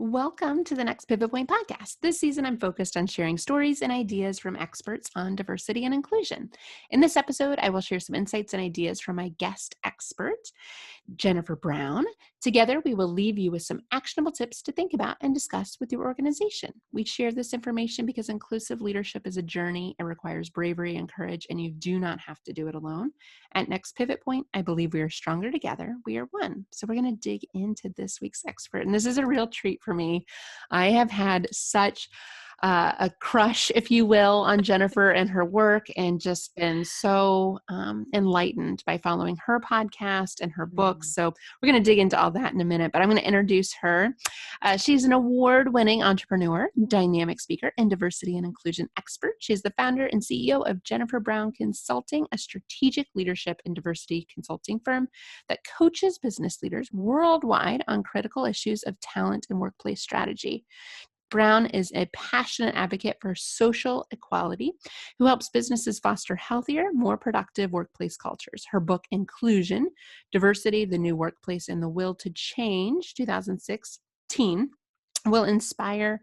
Welcome to the Next Pivot Point podcast. This season, I'm focused on sharing stories and ideas from experts on diversity and inclusion. In this episode, I will share some insights and ideas from my guest expert, Jennifer Brown. Together, we will leave you with some actionable tips to think about and discuss with your organization. We share this information because inclusive leadership is a journey. It requires bravery and courage, and you do not have to do it alone. At Next Pivot Point, I believe we are stronger together. We are one. So we're going to dig into this week's expert. And this is a real treat for me. I have had such a crush, if you will, on Jennifer and her work, and just been so enlightened by following her podcast and her books. So we're going to dig into all that in a minute, but I'm going to introduce her. She's an award-winning entrepreneur, dynamic speaker, and diversity and inclusion expert. She's the founder and CEO of Jennifer Brown Consulting, a strategic leadership and diversity consulting firm that coaches business leaders worldwide on critical issues of talent and workplace strategy. Brown is a passionate advocate for social equality who helps businesses foster healthier, more productive workplace cultures. Her book, Inclusion, Diversity, the New Workplace, and the Will to Change, 2016, will inspire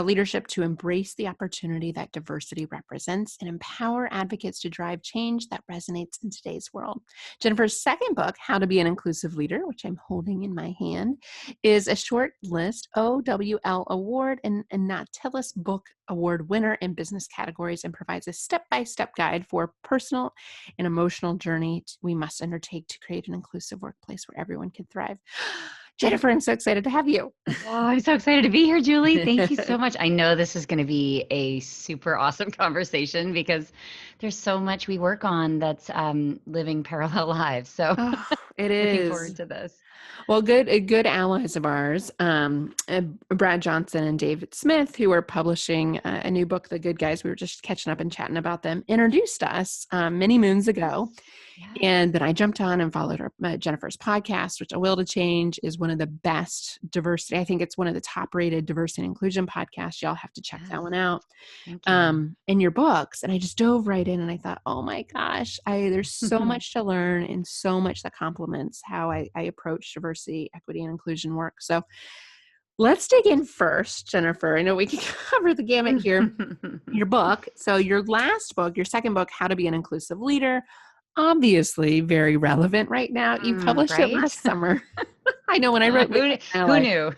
leadership to embrace the opportunity that diversity represents and empower advocates to drive change that resonates in today's world. Jennifer's second book, How to Be an Inclusive Leader, which I'm holding in my hand, is a short list OWL Award and Nautilus Book Award winner in business categories, and provides a step-by-step guide for personal and emotional journey we must undertake to create an inclusive workplace where everyone can thrive. Jennifer, I'm so excited to have you. Oh, I'm so excited to be here, Julie. Thank you so much. I know this is going to be a super awesome conversation because there's so much we work on that's living parallel lives. So It looking is. forward to this. Well, good allies of ours, Brad Johnson and David Smith, who are publishing a new book, The Good Guys. We were just catching up and chatting about them, introduced us many moons ago. Yes. And then I jumped on and followed Jennifer's podcast, which A Will to Change is one of the best diversity. I think it's one of the top rated diversity and inclusion podcasts. Y'all have to check that one out. Thank you. And your books. And I just dove right in and I thought, oh my gosh, there's so much to learn and so much that complements how I approach diversity, equity, and inclusion work. So let's dig in first, Jennifer. I know we can cover the gamut here. Your book. So your last book, your second book, How to Be an Inclusive Leader, obviously very relevant right now. You published it last summer. I know when I wrote who knew?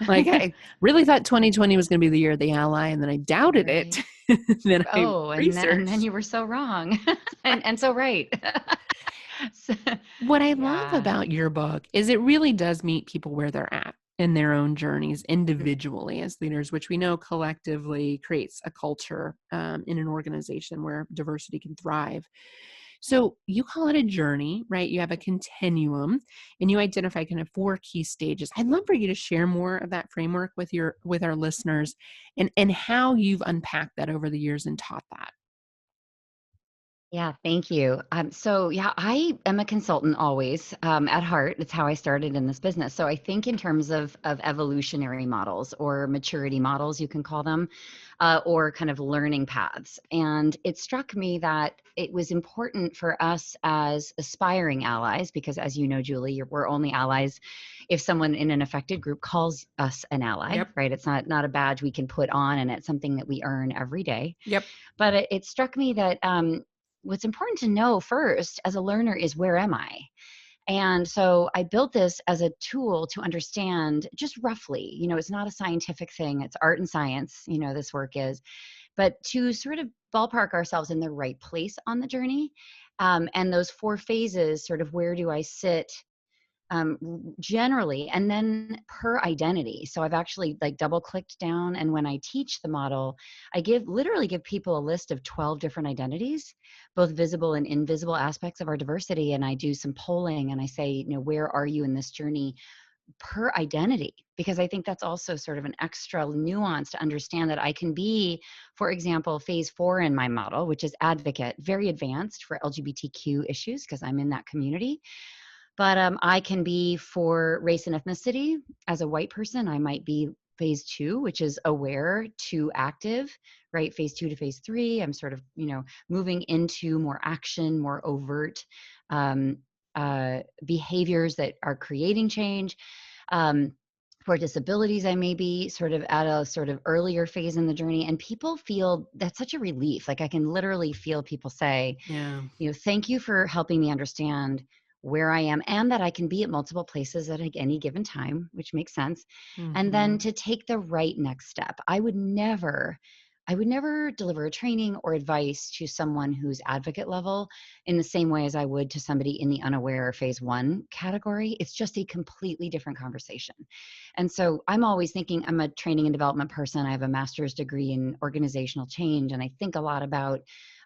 Like I really thought 2020 was going to be the year of the ally, and then I doubted it. Then and then you were so wrong and so right. What I love about your book is it really does meet people where they're at in their own journeys individually as leaders, which we know collectively creates a culture in an organization where diversity can thrive. So you call it a journey, right? You have a continuum and you identify kind of 4 key stages. I'd love for you to share more of that framework with our listeners and how you've unpacked that over the years and taught that. Yeah, thank you. I am a consultant always at heart. It's how I started in this business. So I think in terms of evolutionary models or maturity models, you can call them, or kind of learning paths. And it struck me that it was important for us as aspiring allies, because as you know, Julie, we're only allies if someone in an affected group calls us an ally, right? It's not a badge we can put on, and it's something that we earn every day. Yep. But it struck me that what's important to know first as a learner is, where am I? And so I built this as a tool to understand just roughly, it's not a scientific thing, it's art and science, this work is, but to sort of ballpark ourselves in the right place on the journey. And those 4 phases, sort of where do I sit generally, and then per identity. So I've actually double clicked down, and when I teach the model, I literally give people a list of 12 different identities, both visible and invisible aspects of our diversity. And I do some polling and I say, where are you in this journey per identity? Because I think that's also sort of an extra nuance to understand that I can be, for example, phase 4 in my model, which is advocate, very advanced for LGBTQ issues because I'm in that community. But I can be, for race and ethnicity, as a white person, I might be phase 2, which is aware to active, right? Phase 2 to phase 3, I'm sort of, moving into more action, more overt behaviors that are creating change. for disabilities, I may be sort of at a sort of earlier phase in the journey, and people feel that's such a relief. Like I can literally feel people say, Yeah. thank you for helping me understand where I am and that I can be at multiple places at any given time, which makes sense. And then Mhm. to take the right next step. I would never deliver a training or advice to someone who's advocate level in the same way as I would to somebody in the unaware phase 1 category. It's just a completely different conversation. And so I'm always thinking, I'm a training and development person. I have a master's degree in organizational change, and I think a lot about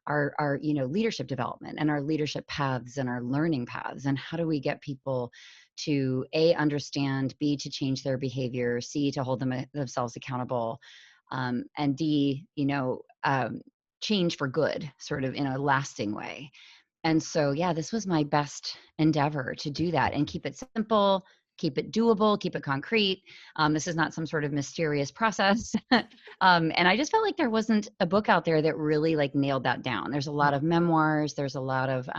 our leadership development and our leadership paths and our learning paths, and how do we get people to A, understand, B, to change their behavior, C, to hold themselves accountable, and D, change for good, sort of in a lasting way. And so, yeah, this was my best endeavor to do that and keep it simple, keep it doable, keep it concrete. This is not some sort of mysterious process. And I just felt like there wasn't a book out there that really like nailed that down. There's a lot of memoirs. There's a lot of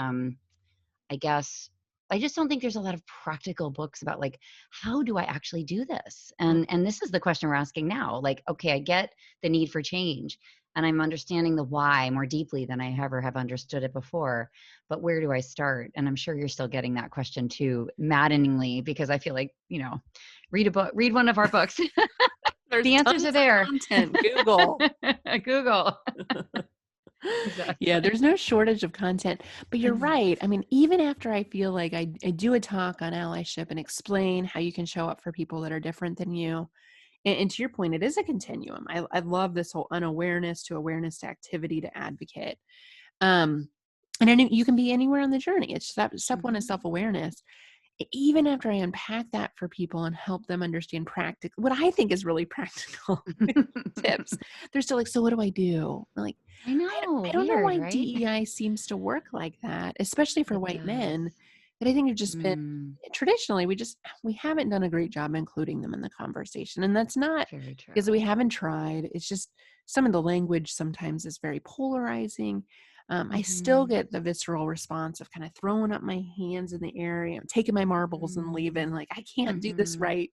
I guess I just don't think there's a lot of practical books about like how do I actually do this? And this is the question we're asking now. Like, okay, I get the need for change and I'm understanding the why more deeply than I ever have understood it before. But where do I start? And I'm sure you're still getting that question too, maddeningly, because I feel like, read a book, read one of our books. There's The answers tons are of there. content. Google. Google. Yeah, Exactly. there's no shortage of content. But you're right. I mean, even after I feel like I do a talk on allyship and explain how you can show up for people that are different than you. And to your point, it is a continuum. I love this whole unawareness to awareness to activity to advocate. Um, and you can be anywhere on the journey. It's step one is Hmm. self-awareness. Even after I unpack that for people and help them understand practical, what I think is really practical tips, they're still like, so what do I do? I'm like, I know, I don't know weird, why right? DEI seems to work like that, especially for It white does. men. That I think have just been Mm, traditionally, we haven't done a great job including them in the conversation. And that's not very true. because we haven't tried. It's just some of the language sometimes is very polarizing. I still Mhm. get the visceral response of kind of throwing up my hands in the air, taking my marbles and leaving, Mm. like, I can't do this Mhm. right.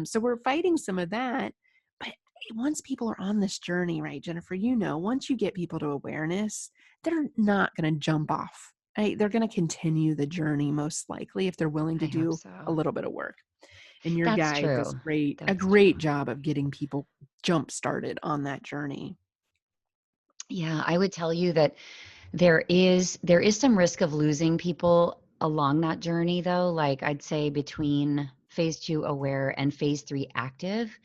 So we're fighting some of that. But once people are on this journey, right, Jennifer, once you get people to awareness, they're not going to jump off. Right? They're going to continue the journey most likely if they're willing to I hope do a so. little bit of work. And your That's guide does true. a That's great true. job of getting people jump started on that journey. Yeah, I would tell you that there is some risk of losing people along that journey though. Like I'd say between phase 2 aware and phase 3 active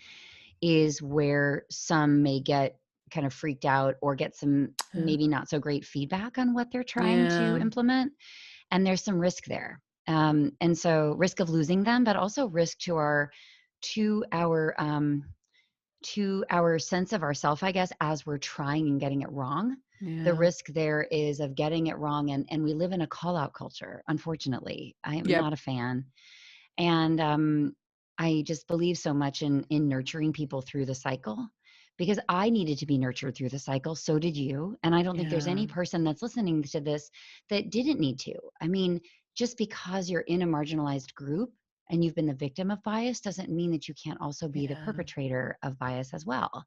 is where some may get kind of freaked out or get some Uh, maybe not so great feedback on what they're trying to yeah, implement. And there's some risk there. And so risk of losing them, but also risk to our to our sense of ourself, I guess, as we're trying and getting it wrong. The yeah, risk there is of getting it wrong, and we live in a call out culture. Unfortunately, I am yep, not a fan, and I just believe so much in nurturing people through the cycle, because I needed to be nurtured through the cycle. So did you. And I don't think there's yeah, any person that's listening to this that didn't need to. I mean, just because you're in a marginalized group and you've been the victim of bias doesn't mean that you can't also be the yeah. perpetrator of bias as well.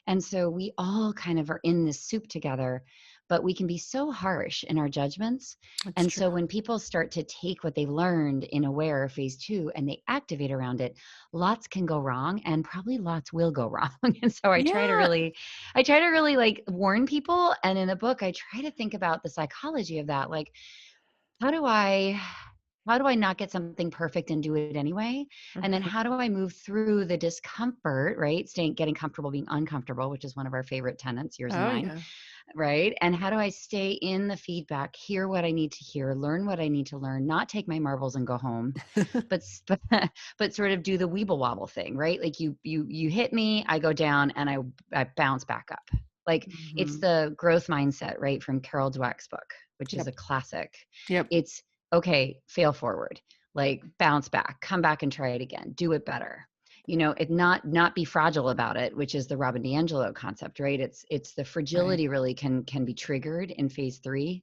And so we all kind of are in this soup together, but we can be so harsh in our judgments. That's And true. so when people start to take what they've learned in aware phase 2 and they activate around it, lots can go wrong and probably lots will go wrong. And so Yeah. I try to really like warn people. And in the book, I try to think about the psychology of that. Like, how do I how do I not get something perfect and do it anyway? And then Uh-huh. how do I move through the discomfort, right? Getting comfortable being uncomfortable, which is one of our favorite tenets, yours and Oh, mine, yeah. right? And how do I stay in the feedback, hear what I need to hear, learn what I need to learn, not take my marbles and go home, but but sort of do the weeble wobble thing, right? Like you hit me, I go down and I bounce back up. Like it's Mhm. the growth mindset, right, from Carol Dweck's book, which is Yep, a classic. yep, It's okay, fail forward, like bounce back, come back and try it again, do it better. It not be fragile about it, which is the Robin DiAngelo concept, right? It's the right. fragility really can be triggered in phase 3,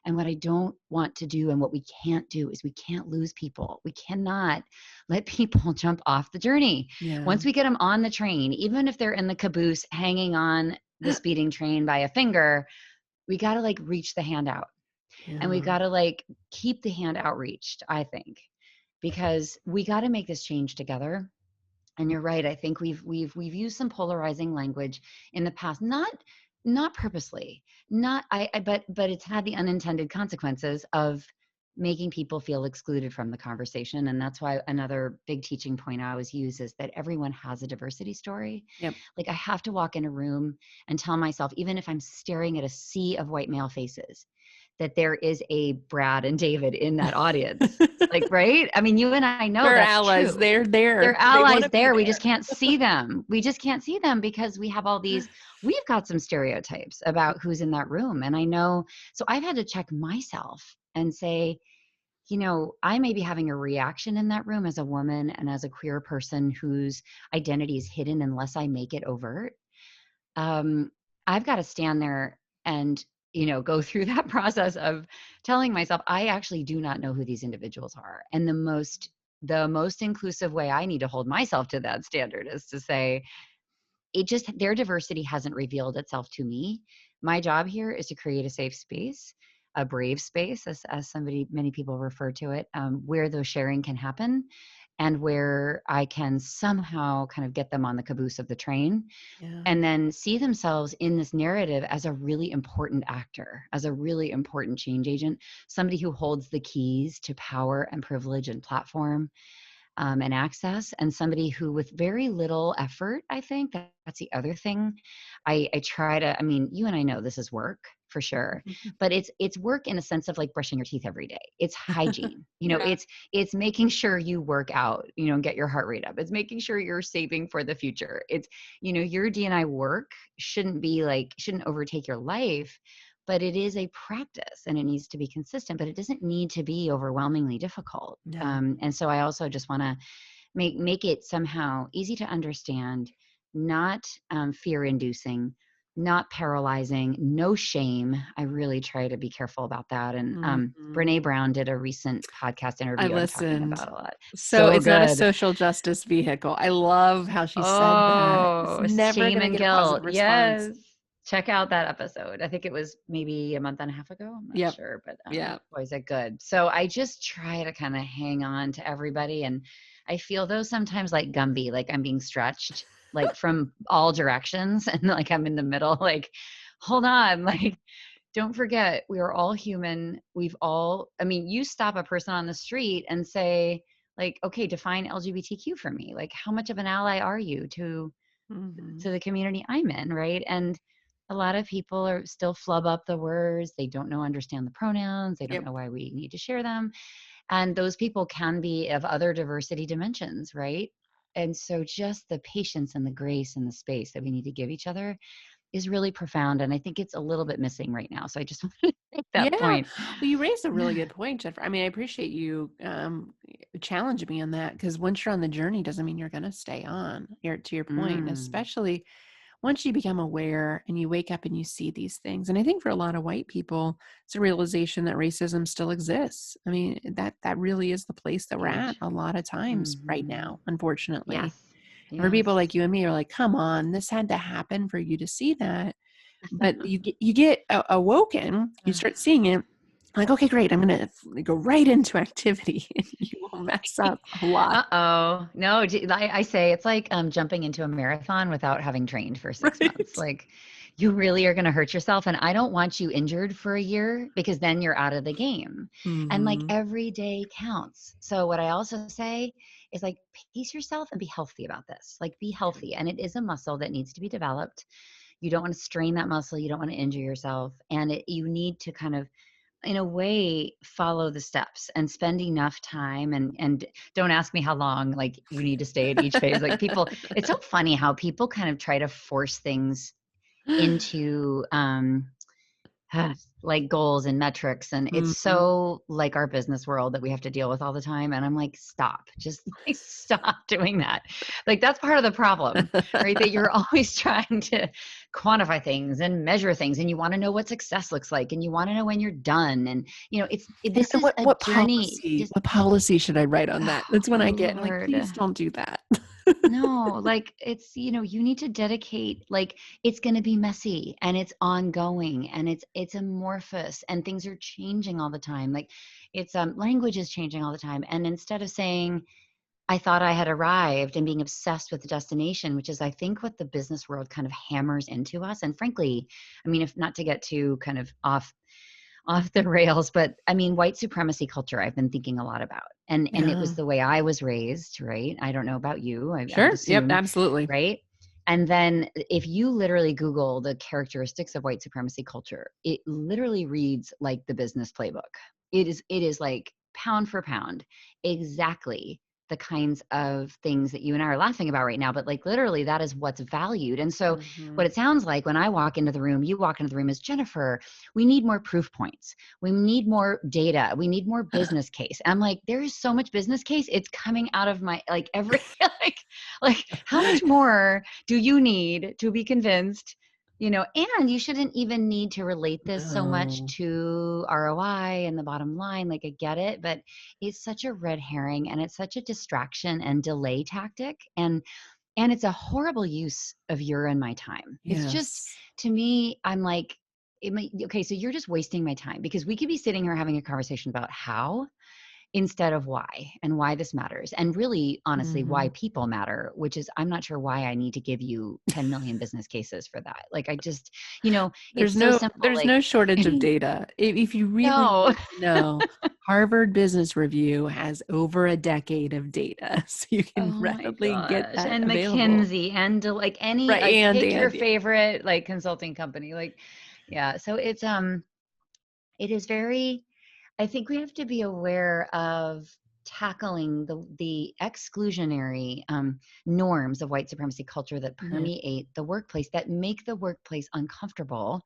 And what I don't want to do and what we can't do is we can't lose people. We cannot let people jump off the journey. Yeah. Once we get them on the train, even if they're in the caboose hanging on the speeding train by a finger, we got to like reach the hand out, and we Yeah. got to like keep the hand outreached, I think, because we got to make this change together. And you're right. I think we've used some polarizing language in the past, not purposely, not but it's had the unintended consequences of making people feel excluded from the conversation. And that's why another big teaching point I always use is that everyone has a diversity story. Yep. Like I have to walk in a room and tell myself, even if I'm staring at a sea of white male faces, that there is a Brad and David in that audience. Like, right? I mean, you and I know They're that's allies. true. They're there. They're They want to allies be there. We there. just can't see them. We just can't see them because we have all these, we've got some stereotypes about who's in that room. And I know, so I've had to check myself and say, I may be having a reaction in that room as a woman and as a queer person whose identity is hidden unless I make it overt. um, I've got to stand there and, go through that process of telling myself, I actually do not know who these individuals are. And the most inclusive way I need to hold myself to that standard is to say, their diversity hasn't revealed itself to me. My job here is to create a safe space, a brave space, as many people refer to it, where the sharing can happen and where I can somehow kind of get them on the caboose of the train Yeah. and then see themselves in this narrative as a really important actor, as a really important change agent, somebody who holds the keys to power and privilege and platform, and access, and somebody who, with very little effort, I think that's the other thing. I try to. I mean, you and I know this is work for sure, but it's work in a sense of like brushing your teeth every day. It's hygiene. Yeah. It's making sure you work out, and get your heart rate up. It's making sure you're saving for the future. It's your D&I work shouldn't overtake your life, but it is a practice and it needs to be consistent, but it doesn't need to be overwhelmingly difficult. No. And so I also just want to make it somehow easy to understand, not fear inducing, not paralyzing, no shame. I really try to be careful about that. And Mhm. Brene Brown did a recent podcast I interview I'm talking listened. about a lot. So So it's not a good. social justice vehicle. I love how she said that. It's Oh, never shame going to and get a guilt. positive response. Yes. Check out that episode. I think it was maybe a month and a half ago. I'm not Yep. sure, but Yeah. boy, is it good. So I just try to kind of hang on to everybody. And I feel though sometimes like Gumby, like I'm being stretched like from all directions and like I'm in the middle, like, hold on, like, don't forget, we are all human. I mean, you stop a person on the street and say, like, okay, define LGBTQ for me. Like, how much of an ally are you Mhm. to the community I'm in, right? And a lot of people are still flub up the words. They don't understand the pronouns. They don't Yep. know why we need to share them. And those people can be of other diversity dimensions, right? And so just the patience and the grace and the space that we need to give each other is really profound. And I think it's a little bit missing right now. So I just wanted to make Yeah. that point. Well, you raised a really good point, Jennifer. I mean, I appreciate you challenging me on that, because once you're on the journey doesn't mean you're going to stay on. To your point, Mm, especially once you become aware and you wake up and you see these things. And I think for a lot of white people, it's a realization that racism still exists. I mean, that really is the place that we're at huge. a lot of times right Hmm. now, unfortunately. Yes. And for people Yes. like you and me are like, come on, this had to happen for you to see that. But you get awoken, you start seeing it, like, okay, great, I'm gonna go right into activity, and you will mess up a lot. Uh-oh. No, I say it's like jumping into a marathon without having trained for 6 months. Right. Like you really are going to hurt yourself. And I don't want you injured for a year because then you're out of the game. And like Hmm. every day counts. So what I also say is like pace yourself and be healthy about this. Like be healthy. And it is a muscle that needs to be developed. You don't want to strain that muscle. You don't want to injure yourself. And you need to kind of in a way follow the steps and spend enough time and don't ask me how long like you need to stay at each phase. Like people, it's so funny how people kind of try to force things into like goals and metrics. And it's Mhm. so like our business world that we have to deal with all the time. And I'm like, stop, just like stop doing that. Like that's part of the problem, right? That you're always trying to quantify things and measure things, and you want to know what success looks like, and you want to know when you're done. And And this is a what journey. policy Just what policy should I write on that? That's when oh I get I'm like, Lord. "Please don't do that." No, like it's, you need to dedicate, like it's going to be messy and it's ongoing and it's amorphous and things are changing all the time. Like it's language is changing all the time. And instead of saying, I thought I had arrived and being obsessed with the destination, which is I think what the business world kind of hammers into us. And frankly, I mean, if not to get too kind of off the rails, but I mean, white supremacy culture I've been thinking a lot about. And it was Yeah. the way I was raised, right? I don't know about you. I would Sure. Yep, assume, absolutely. right? And then if you literally Google the characteristics of white supremacy culture, it literally reads like the business playbook. It is like pound for pound, exactly the kinds of things that you and I are laughing about right now, but like literally that is what's valued. And so what Mhm. it sounds like when I walk into the room, you walk into the room is Jennifer, we need more proof points. We need more data. We need more business case. I'm like, there is so much business case. It's coming out of my like every like how much more do you need to be convinced? And you shouldn't even need to relate this so much No. to ROI and the bottom line. Like I get it, but it's such a red herring and it's such a distraction and delay tactic. And it's a horrible use of your and my time. It's just, Yes. to me, I'm like, okay, so you're just wasting my time because we could be sitting here having a conversation about how instead of why and why this matters. And really, honestly, why Mhm. people matter, which is, I'm not sure why I need to give you 10 million business cases for that. Like, I just, it's so simple. There's Like, no shortage of data. If you really no. need to know, Harvard Business Review has over a decade of data, so you can Oh my readily get gosh. that And available. McKinsey and like any Right, like pick your and yeah. favorite like consulting company. Like, yeah. So it is very, I think we have to be aware of tackling the exclusionary norms of white supremacy culture that Yeah. permeate the workplace, that make the workplace uncomfortable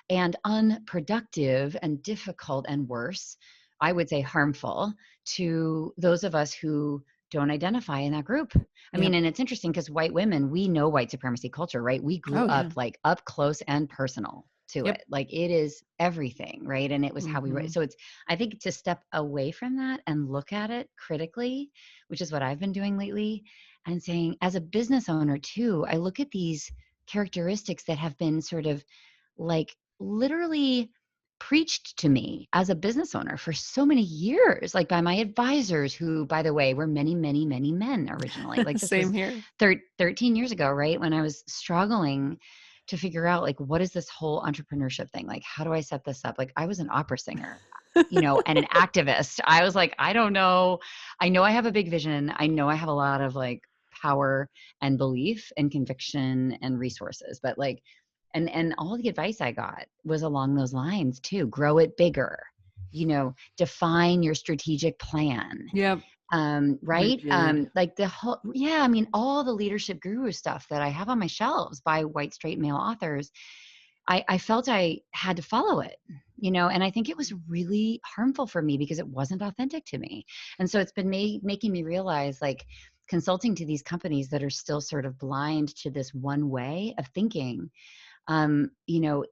and unproductive and difficult and worse, I would say harmful to those of us who don't identify in that group. I mean, Yep. and it's interesting because white women, we know white supremacy culture, right? We grew Oh, yeah. up like up close and personal to Yep. it. Like it is everything, right? And it was how we were. Mhm. So it's, I think to step away from that and look at it critically, which is what I've been doing lately, and saying, as a business owner too, I look at these characteristics that have been sort of like literally preached to me as a business owner for so many years, like by my advisors, who, by the way, were many, many, many men originally. Like this Same was here. 13 years ago, right? When I was struggling to figure out, like, what is this whole entrepreneurship thing? Like, how do I set this up? Like, I was an opera singer. And an activist. I was like, I don't know. I know I have a big vision. I know I have a lot of like power and belief and conviction and resources, but like, and all the advice I got was along those lines too. Grow it bigger, define your strategic plan. Yep. Right? Rigid. Like the whole, yeah, I mean, all the leadership guru stuff that I have on my shelves by white straight male authors, I felt I had to follow it, and I think it was really harmful for me because it wasn't authentic to me. And so it's been making me realize, like, consulting to these companies that are still sort of blind to this one way of thinking,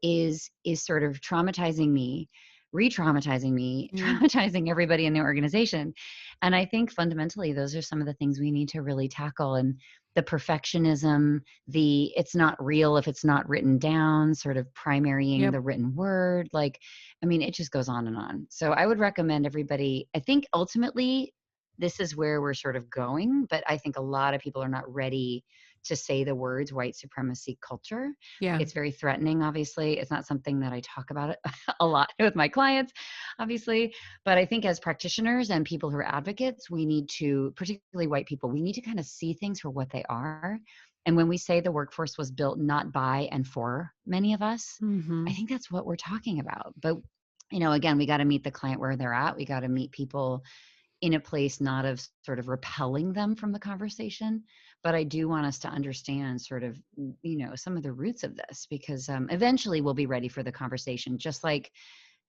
is sort of traumatizing me, re-traumatizing me, Yeah. traumatizing everybody in the organization. And I think fundamentally those are some of the things we need to really tackle. And the perfectionism, the it's not real if it's not written down, sort of primarying Yep. the written word. Like, I mean, it just goes on and on. So I would recommend everybody, I think ultimately this is where we're sort of going, but I think a lot of people are not ready to say the words white supremacy culture. Yeah. It's very threatening, obviously. It's not something that I talk about a lot with my clients, obviously. But I think as practitioners and people who are advocates, we need to, particularly white people, we need to kind of see things for what they are. And when we say the workforce was built not by and for many of us, I Mhm. think that's what we're talking about. But again, we got to meet the client where they're at. We got to meet people in a place not of sort of repelling them from the conversation, but I do want us to understand sort of, some of the roots of this, because eventually we'll be ready for the conversation. Just like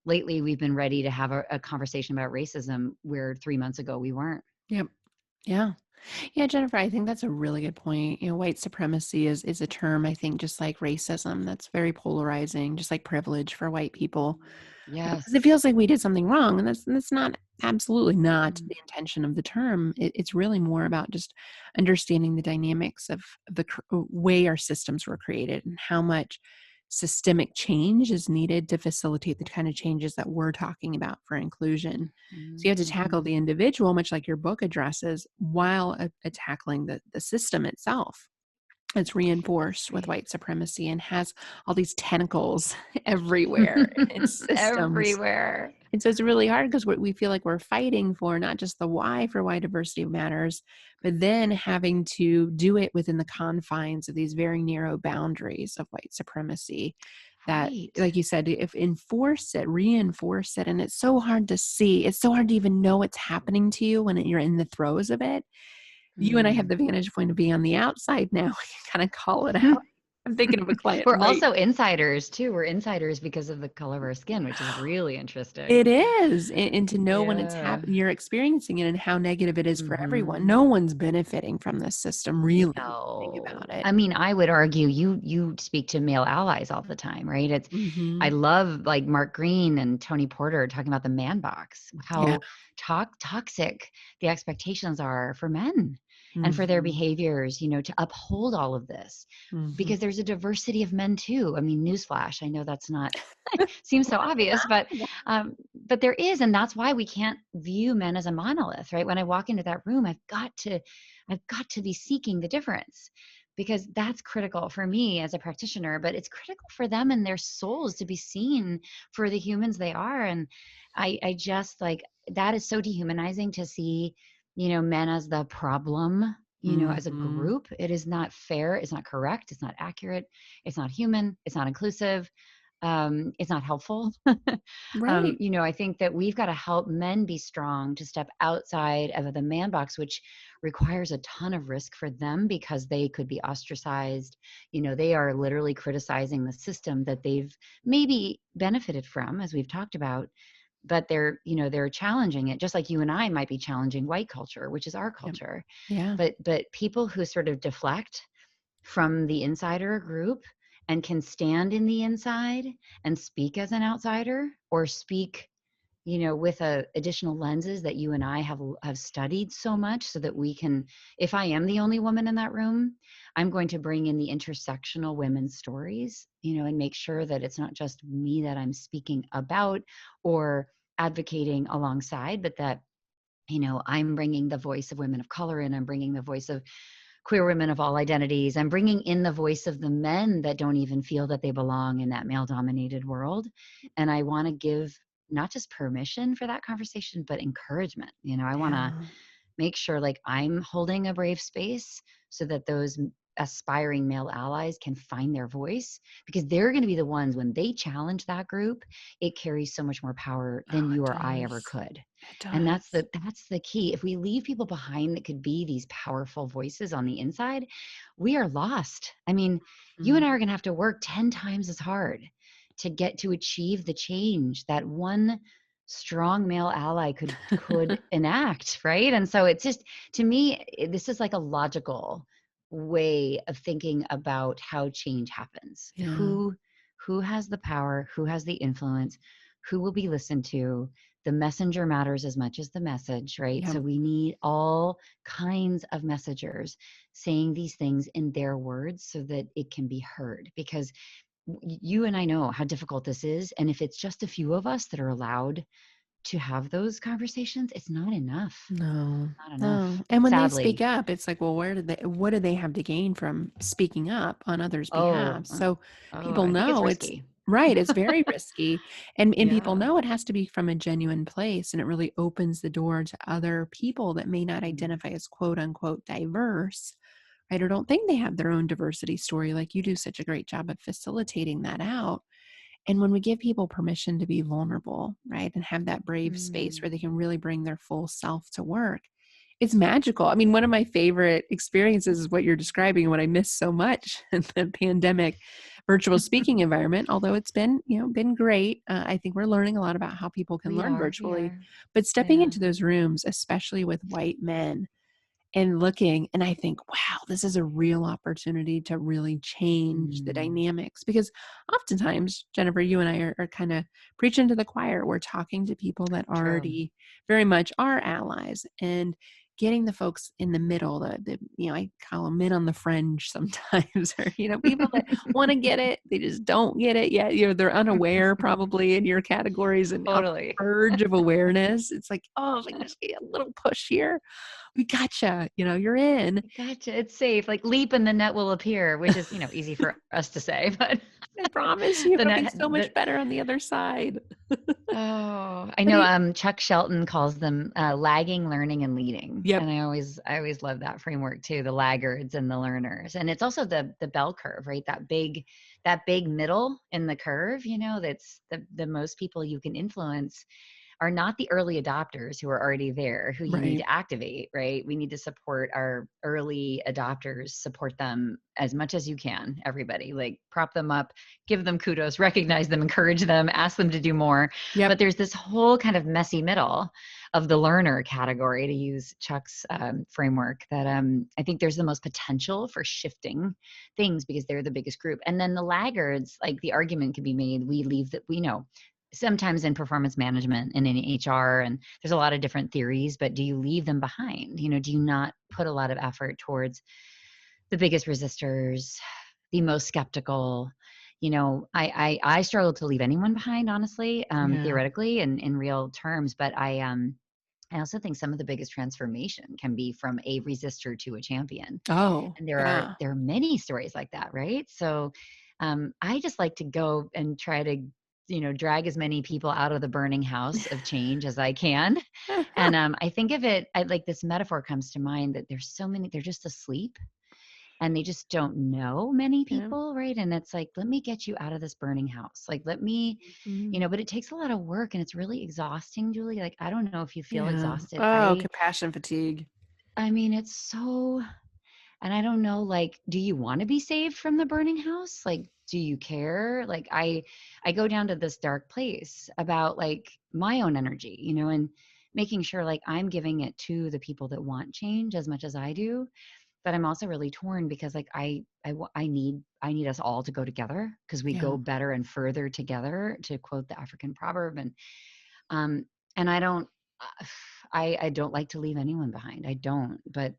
lately, we've been ready to have a conversation about racism where 3 months ago we weren't. Yep. Yeah. Yeah, Jennifer, I think that's a really good point. White supremacy is a term, I think, just like racism, that's very polarizing, just like privilege for white people. Because it Yes. feels like we did something wrong, and that's not absolutely not Mm, the intention of the term. It's really more about just understanding the dynamics of the way our systems were created and how much systemic change is needed to facilitate the kind of changes that we're talking about for inclusion. So you have to tackle mhm. the individual, much like your book addresses, while tackling the system itself. It's reinforced with Right. white supremacy and has all these tentacles everywhere in its systems. Everywhere. And so it's really hard because we feel like we're fighting for not just the why for why diversity matters, but then having to do it within the confines of these very narrow boundaries of white supremacy that, Right. like you said, if enforce it, reinforce it. And it's so hard to see. It's so hard to even know what's happening to you when you're in the throes of it. You and I have Mm. the vantage point of being on the outside now. We can kind of call it out. I'm thinking of a client We're right. also insiders too. We're insiders because of the color of our skin, which is really interesting. It is, and to know when it's Yeah. you're experiencing it and how negative it is for everyone. Mhm. No one's benefiting from this system really, when you think No. about it. I mean, I would argue you speak to male allies all the time, right? I Mhm. love like Mark Green and Tony Porter talking about the man box, Yeah. how toxic the expectations are for men and for their Mhm. behaviors, to uphold all of this. Mhm. Because there's a diversity of men too. I mean, newsflash, I know that's not seems so obvious, but there is, and that's why we can't view men as a monolith, right? When I walk into that room, I've got to be seeking the difference, because that's critical for me as a practitioner, but it's critical for them and their souls to be seen for the humans they are. And I just like that is so dehumanizing to see, men as the problem, as a Mhm. group. It is not fair. It's not correct. It's not accurate. It's not human. It's not inclusive. It's not helpful. Right. I think that we've got to help men be strong to step outside of the man box, which requires a ton of risk for them because they could be ostracized. They are literally criticizing the system that they've maybe benefited from, as we've talked about, but they're challenging it just like you and I might be challenging white culture, which is our Yep. culture. Yeah. But people who sort of deflect from the insider group and can stand in the inside and speak as an outsider, or speak with additional lenses that you and I have studied so much, so that we can, if I am the only woman in that room, I'm going to bring in the intersectional women's stories, and make sure that it's not just me that I'm speaking about or advocating alongside, but that I'm bringing the voice of women of color in. I'm bringing the voice of queer women of all identities. I'm bringing in the voice of the men that don't even feel that they belong in that male dominated world. And I want to give not just permission for that conversation, but encouragement. I want to Yeah. make sure like I'm holding a brave space so that those aspiring male allies can find their voice, because they're going to be the ones when they challenge that group, it carries so much more power than Oh, it you or I ever does. could. It And that's does. the key. If we leave people behind that could be these powerful voices on the inside, we are lost. I mean, you and I Mm. are going to have to work 10 times as hard to get to achieve the change that one strong male ally could enact, right? And so it's just, to me, this is like a logical way of thinking about how change happens. Yeah. Who has the power, who has the influence, who will be listened to. The messenger matters as much as the message, right? Yep. So we need all kinds of messengers saying these things in their words so that it can be heard, because you and I know how difficult this is, and if it's just a few of us that are allowed to have those conversations, it's not enough. No, Not enough, no. And when they speak sadly. up, it's like, well, what do they have to gain from speaking up on others' Oh, behalf? So people I think it's know it's risky. right, it's very risky. And people Yeah. know it has to be from a genuine place. And it really opens the door to other people that may not Mm. identify as quote unquote diverse, right? Or don't think they have their own diversity story. Like you do such a great job of facilitating that out. And when we give people permission to be vulnerable, right, and have that brave space Mm. where they can really bring their full self to work, It's magical. I mean, one of my favorite experiences is what you're describing, what I miss so much in the pandemic virtual speaking environment, although it's been, been great. I think we're learning a lot about how people can We learn are. We virtually, are. but stepping Yeah. into those rooms, especially with white men, and looking, and I think, wow, this is a real opportunity to really change the Mm, dynamics. Because oftentimes, Jennifer, you and I are kind of preaching to the choir. We're talking to people that true. already very much are allies, and getting the folks in the middle, I call them men on the fringe sometimes, or, people that want to get it, they just don't get it yet. They're unaware probably in your categories and on the Totally. verge of awareness. It's like, oh, if I can just get a little push here, we gotcha. You're in. Gotcha. It's safe. Like leap and the net will appear, which is, easy for us to say, but I promise you, the it'll be net, so much better on the other side. oh, I But know. Chuck Shelton calls them lagging, learning, and leading, yep, and I always love that framework too. The laggards and the learners, and it's also the bell curve, right? That big middle in the curve. That's the most people you can influence are not the early adopters who are already there, who you need right. to activate, right? We need to support our early adopters, support them as much as you can, everybody, like prop them up, give them kudos, recognize them, encourage them, ask them to do more. Yep. But there's this whole kind of messy middle of the learner category, to use Chuck's framework, that I think there's the most potential for shifting things because they're the biggest group. And then the laggards, like the argument could be made, we leave that, we know sometimes in performance management and in HR, and there's a lot of different theories, but do you leave them behind? Do you not put a lot of effort towards the biggest resistors, the most skeptical? I struggle to leave anyone behind, honestly, Yeah. theoretically and in real terms, but I also think some of the biggest transformation can be from a resistor to a champion. Oh, And there are yeah. there are many stories like that, right? So I just like to go and try to drag as many people out of the burning house of change as I can. And I think of it, like this metaphor comes to mind, that there's so many, they're just asleep and they just don't know, many Yeah. people, right? And it's like, let me get you out of this burning house. Like, let me, Mhm. but it takes a lot of work and it's really exhausting, Julie. Like, I don't know if you feel Yeah. exhausted. Oh, I compassion fatigue. I mean, it's so, and I don't know, like, do you want to be saved from the burning house? Like, do you care? Like, I go down to this dark place about like my own energy, and making sure like I'm giving it to the people that want change as much as I do. But I'm also really torn because like I need us all to go together, because we Yeah. go better and further together, to quote the African proverb. Um and I don't I don't like to leave anyone behind. I don't, but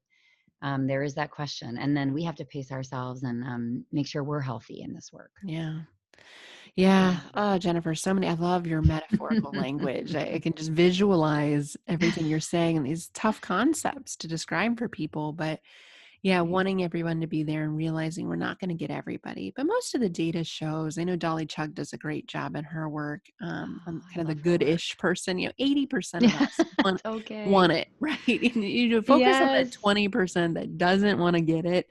there is that question. And then we have to pace ourselves and make sure we're healthy in this work. Yeah. So, Yeah. Oh, Jennifer, so many. I love your metaphorical language. I can just visualize everything you're saying and these tough concepts to describe for people. But yeah, right. wanting everyone to be there and realizing we're not going to get everybody. But most of the data shows, I know Dolly Chugg does a great job in her work, on Oh, I kind of the love her work. good-ish person. 80% of us It's want okay. it, right? And you focus on that Yes. 20% that doesn't want to get it.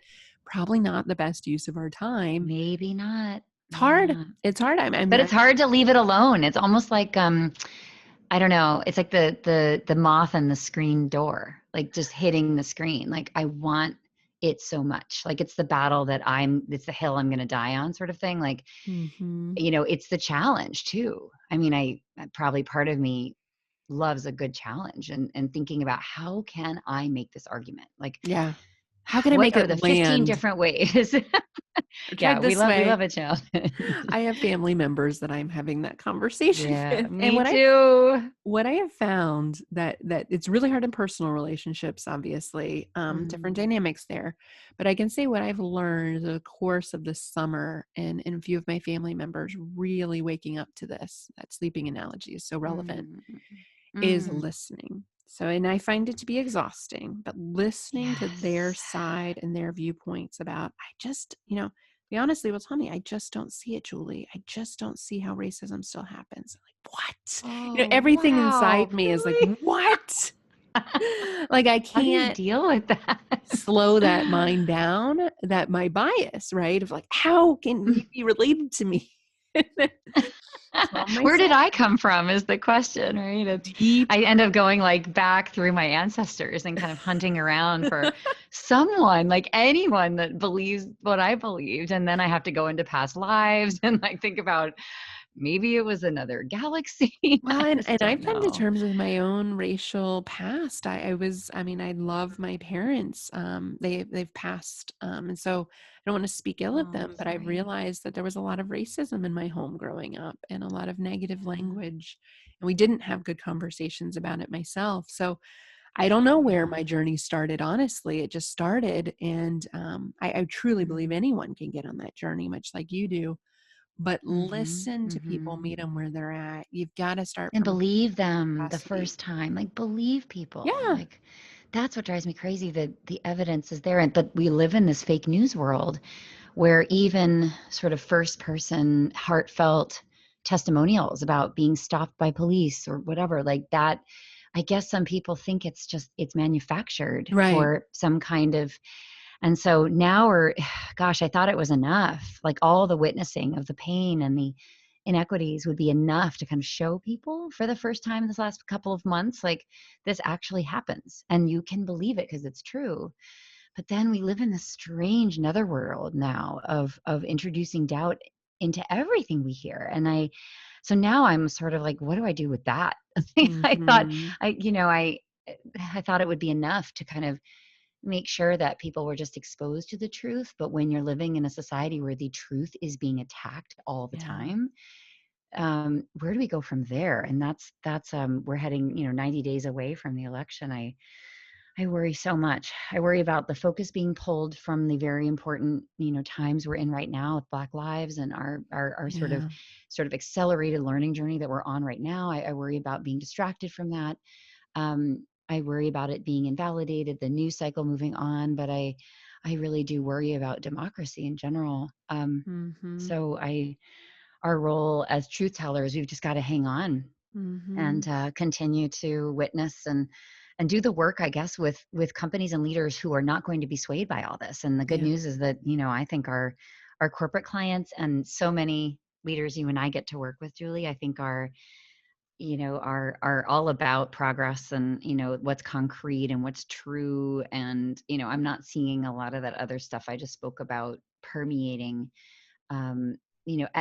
Probably not the best use of our time. Maybe not. It's Maybe hard. not. It's hard. I But mean, it's hard to leave it alone. It's almost like I don't know. It's like the moth and the screen door, like just hitting the screen. Like I want it so much. Like it's the battle that it's the hill I'm going to die on, sort of thing. Like, mhm. it's the challenge too. I mean, probably part of me loves a good challenge, and thinking about how can I make this argument? Like, Yeah. How can I what make are it the 15 land? different ways? Try Yeah, we this love way. a challenge. I have family members that I'm having that conversation Yeah, with. And me too. what I have found that it's really hard in personal relationships, obviously, different Mm, dynamics there. But I can say what I've learned in the course of this summer, and a few of my family members really waking up to this, that sleeping analogy is so relevant, mm, is mm. listening. So, and I find it to be exhausting, but listening to their Yes. side and their viewpoints about, I just, they honestly will tell me, I just don't see it, Julie. I just don't see how racism still happens. I'm like, what? Oh, Everything wow. inside me is like, Really? what? Like, I How do you can't deal with that? slow that mind down, that my bias, right? Of like, how can you be related to me? From Where did myself. I come from is the question, right? Deep. I end up going like back through my ancestors and kind of hunting around for someone, like anyone that believes what I believed. And then I have to go into past lives and like think about maybe it was another galaxy. Well, I and just don't I've come to know. terms with my own racial past. I mean, I love my parents. They've passed, and so I don't want to speak ill of Oh, them, I'm but I've sorry. realized that there was a lot of racism in my home growing up and a lot of negative Yeah. language, and we didn't have good conversations about it myself. So I don't know where my Yeah. journey started. Honestly, it just started, and I truly believe Mm-hmm. anyone can get on that journey, much like you do. But Mm-hmm. listen to people, Mm-hmm. meet them where they're at. You've got to start And from a place believe of them the curiosity. first time. Like believe people. Yeah, Like that's what drives me crazy that the evidence is there. And but we live in this fake news world where even sort of first person heartfelt testimonials about being stopped by police or whatever like that, I guess some people think it's manufactured right. for some kind of. And so now we're gosh, I thought it was enough, like all the witnessing of the pain and the inequities would be enough to kind of show people for the first time this last couple of months like this actually happens and you can believe it because it's true. But then we live in this strange netherworld now of introducing doubt into everything we hear. And so now I'm sort of like, what do I do with that? I thought Mhm. I, you know, I thought it would be enough to kind of make sure that people were just exposed to the truth. But when you're living in a society where the truth is being attacked all the Yeah. time, where do we go from there? And that's we're heading, 90 days away from the election. I worry so much. I worry about the focus being pulled from the very important, times we're in right now with Black lives and our Yeah. sort of accelerated learning journey that we're on right now. I worry about being distracted from that. I worry about it being invalidated, the news cycle moving on, but I really do worry about democracy in general. Mhm. So our role as truth tellers, we've just got to hang on and Mhm. continue to witness and do the work, I guess, with companies and leaders who are not going to be swayed by all this. And the good Yeah. news is that I think our corporate clients and so many leaders you and I get to work with, Julie, I think are all about progress and what's concrete and what's true. And I'm not seeing a lot of that other stuff I just spoke about permeating. um,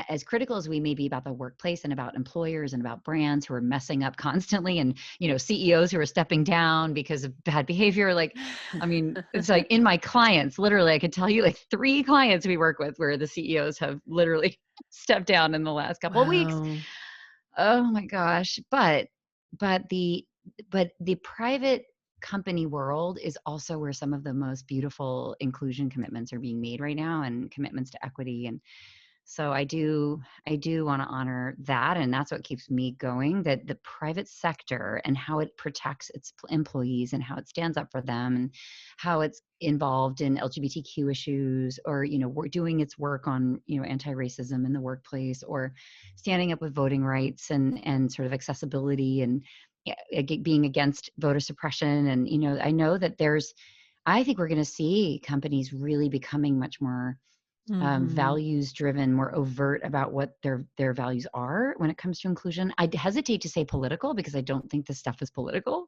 as critical as we may be about the workplace and about employers and about brands who are messing up constantly and, CEOs who are stepping down because of bad behavior. Like, I mean, it's like in my clients, literally, I could tell you like 3 clients we work with where the CEOs have literally stepped down in the last couple of weeks. Wow. Oh my gosh. But the private company world is also where some of the most beautiful inclusion commitments are being made right now and commitments to equity. And so I do want to honor that, and that's what keeps me going, that the private sector and how it protects its employees and how it stands up for them and how it's involved in LGBTQ issues or we're doing its work on anti-racism in the workplace or standing up with voting rights and sort of accessibility and being against voter suppression. And I know that I think we're going to see companies really becoming much more Mhm. values driven, more overt about what their values are when it comes to inclusion. I hesitate to say political because I don't think this stuff is political.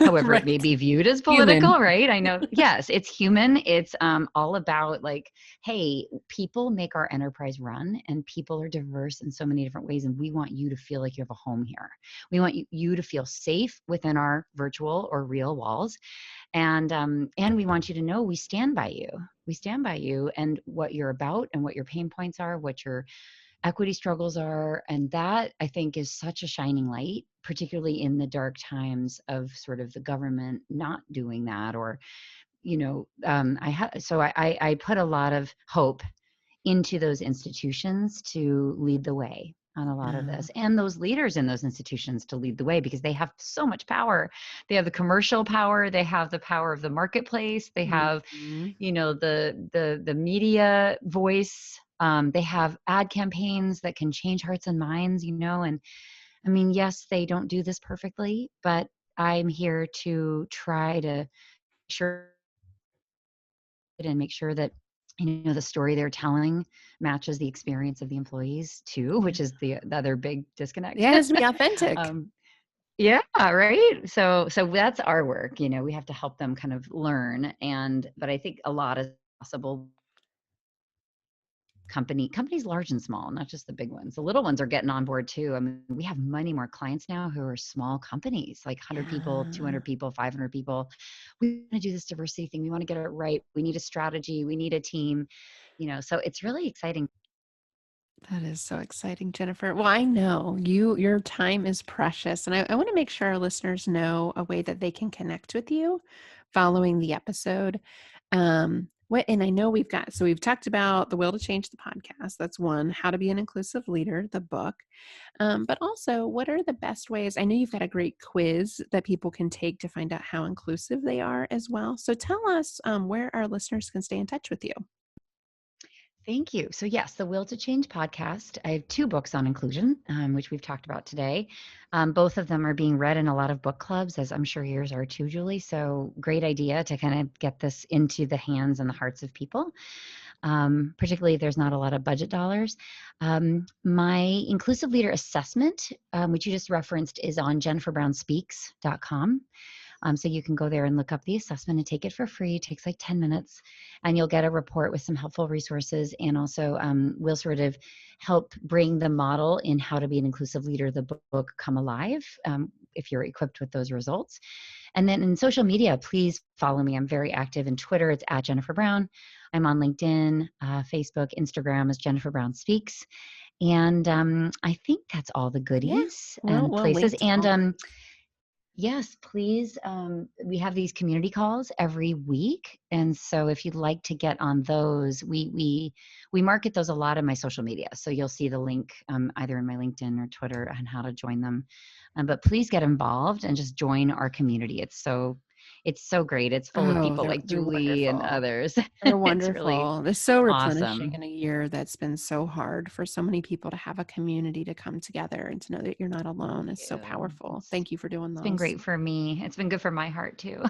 However, it may Right. be viewed as Human. political, right? I know. Yes, it's human. It's all about like, hey, people make our enterprise run, and people are diverse in so many different ways, and we want you to feel like you have a home here. We want you to feel safe within our virtual or real walls, and we want you to know we stand by you. We stand by you and what you're about and what your pain points are, what your equity struggles are. And that I think is such a shining light, particularly in the dark times of sort of the government not doing that. Or I put a lot of hope into those institutions to lead the way on a lot of Yeah. this, and those leaders in those institutions to lead the way, because they have so much power. They have the commercial power, they have the power of the marketplace, they have Mhm. the media voice. They have ad campaigns that can change hearts and minds. And I mean, yes, they don't do this perfectly, but I'm here to try to sure and make sure that The story they're telling matches the experience of the employees too, Yeah. which is the other big disconnect. Yeah, it has to be authentic. um, yeah, right. So that's our work. We have to help them kind of learn, but I think a lot is possible. Companies large and small, not just the big ones. The little ones are getting on board too. I mean, we have many more clients now who are small companies, like 100 people, Yeah. 200 people, 500 people. We want to do this diversity thing. We want to get it right. We need a strategy. We need a team. So it's really exciting. That is so exciting, Jennifer. Well, I know your time is precious, and I want to make sure our listeners know a way that they can connect with you following the episode. And I know we've talked about the will to change the podcast. That's one, how to be an inclusive leader, the book. But also, what are the best ways? I know you've got a great quiz that people can take to find out how inclusive they are as well. So tell us where our listeners can stay in touch with you. Thank you. So, yes, the Will to Change podcast. I have two books on inclusion, which we've talked about today. Both of them are being read in a lot of book clubs, as I'm sure yours are too, Julie. So, great idea to kind of get this into the hands and the hearts of people, particularly if there's not a lot of budget dollars. My inclusive leader assessment, which you just referenced, is on jenniferbrownspeaks.com. So you can go there and look up the assessment and take it for free. It takes like 10 minutes, and you'll get a report with some helpful resources. And also, we'll sort of help bring the model in how to be an inclusive leader, the book, come alive, if you're equipped with those results. And then in social media, please follow me. I'm very active in Twitter. It's at Jennifer Brown. I'm on LinkedIn, Facebook, Instagram is Jennifer Brown Speaks. And I think that's all the Yeah, goodies and we'll places. link to And all that. yes, please. We have these community calls every week, and so if you'd like to get on those, we market those a lot in my social media. So you'll see the link either in my LinkedIn or Twitter on how to join them. But please get involved and just join our community. It's so great. It's full of Oh, people they're like they're Julie and wonderful. others. They're It's really wonderful. It's so replenishing awesome. in a year that's been so hard for so many people to have a community to come together and to know that you're not Thank alone is so you. powerful. It's Thank you for doing it's been those. great for me. It's been good for my heart too.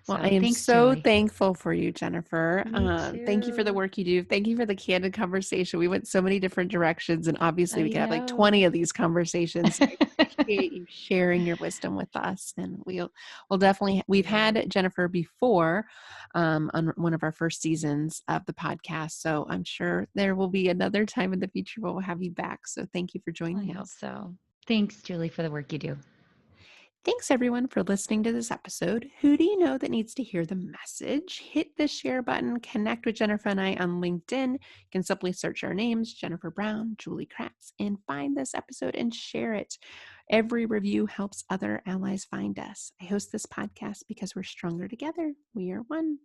Well, I So am thanks, so Julie. thankful for you, Jennifer. Me Thank you for the too. work you do. Thank you for the candid conversation. We went so many different directions, and obviously, we I could have like know. 20 of these conversations. So I appreciate you sharing your wisdom with us. And we'll definitely, we've Yeah. had Jennifer before on one of our first seasons of the podcast. So I'm sure there will be another time in the future where we'll have you back. So thank you for I joining hope us. so. Thanks, Julie, for the work you do. Thanks everyone for listening to this episode. Who do you know that needs to hear the message? Hit the share button, connect with Jennifer and I on LinkedIn. You can simply search our names, Jennifer Brown, Julie Kratz, and find this episode and share it. Every review helps other allies find us. I host this podcast because we're stronger together. We are one.